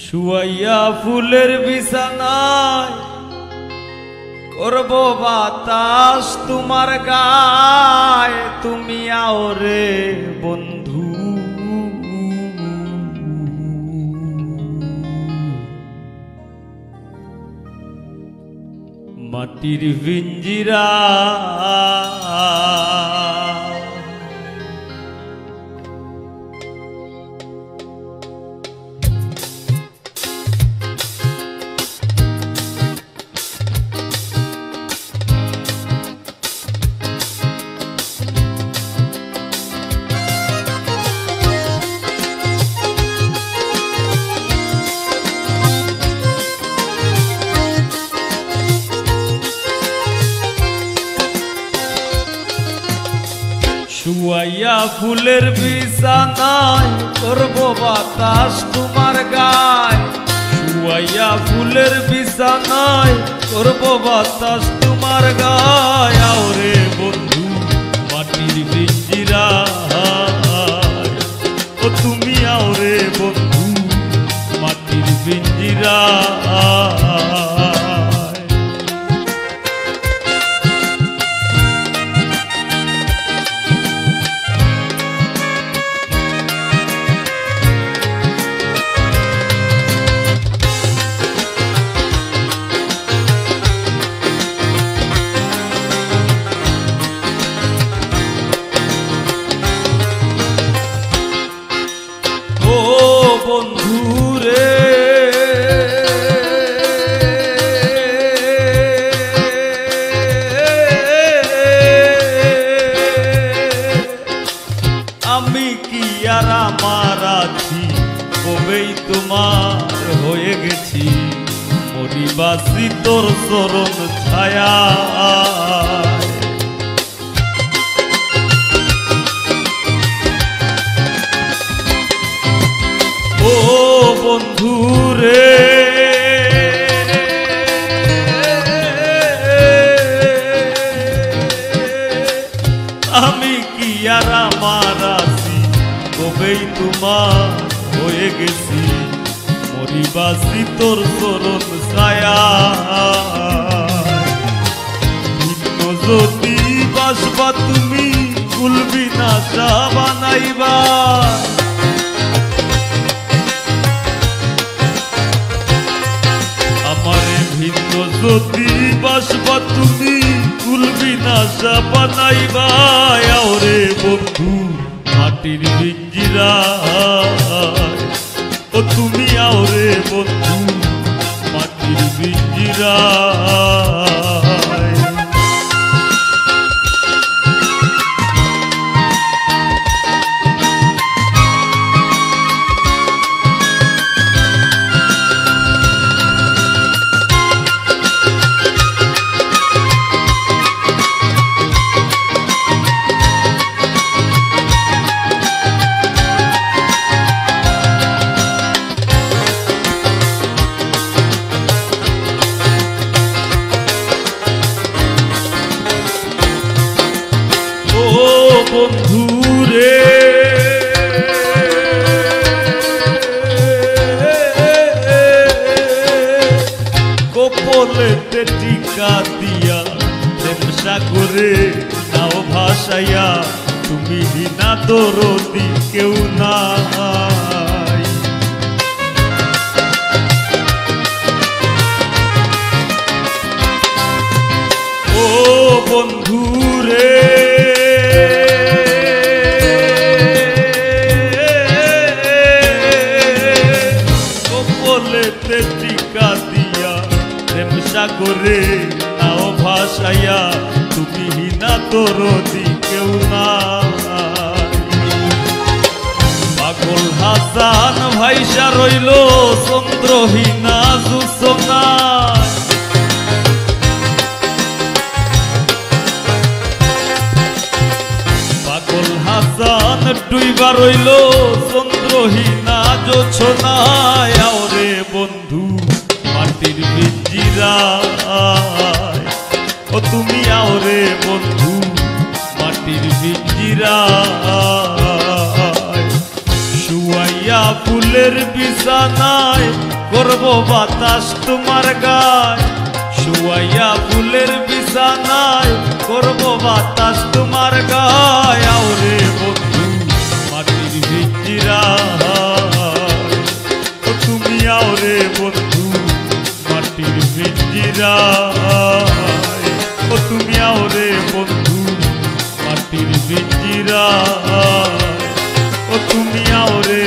শুয়াইয়া ফুলের বিছানায় করব বাতাস তোমার গায়, তুমি আও রে বন্ধু। মাটির পিঞ্জিরা শুয়াইয়া ফুলের বিছানায় করব বাতাস তোমার গায়, শুয়াইয়া ফুলের বিছানায় করব বাতাস তোমার গায়, আও রে বন্ধু মাটির পিঞ্জিরায়, ও তুমি আও রে বন্ধু মাটির পিঞ্জিরায়। বন্ধুরে আমি কি আর আমার আছি, কবেই তোমার হয়ে গেছি, মরিবাসি তোর চরণ ছায়া। ও বন্ধুরে আমি কি আর আমার আছি, কবেই তোমার হয়ে গেছি, মরিবাসি তোর চরণ ছায়া। ভিন্ন যদি বাসবা তুমি ভুলবি না চা বানাইবা, আমারে ভিন্ন যদি বাসবা তুমি ভুলবি না চা বানাইবা, আও রে বন্ধু মাটির পিঞ্জিরায়, ও তুমি আও রে বন্ধু মাটির পিঞ্জিরায়। বন্ধুরে কপলেতে টিকা দিয়া প্রেম সাগরে নাও ভাসাইয়া, তুমি বিনা দরদি কেউ নাই। ও বন্ধুরে টিকা দিয়া প্রেম সাগরে নাও ভাসাইয়া, তুমি না দরদি কেউ নাই। পাগল হাসান ভাইসা রইল চন্দ্রহীনা জোছনায়, পাগল হাসান ডুইবা রইল চন্দ্রহীনা জোছনায়, আও রে বন্ধু মাটির পিঞ্জিরায়, ও তুমি আও রে বন্ধু মাটির পিঞ্জিরায়। শুয়াইয়া ফুলের বিছানায় বিছানায় করব বাতাস তোমার গায় শুয়াইয়া ফুলের বিছানায় করব বাতাস তোমার গায় আওরে বন্ধু মাটির পিঞ্জিরায় ও তুমি আওরে বন্ধু মাটির পিঞ্জিরায় ও তুমি আওরে বন্ধু মাটির পিঞ্জিরায় ও তুমি আওরে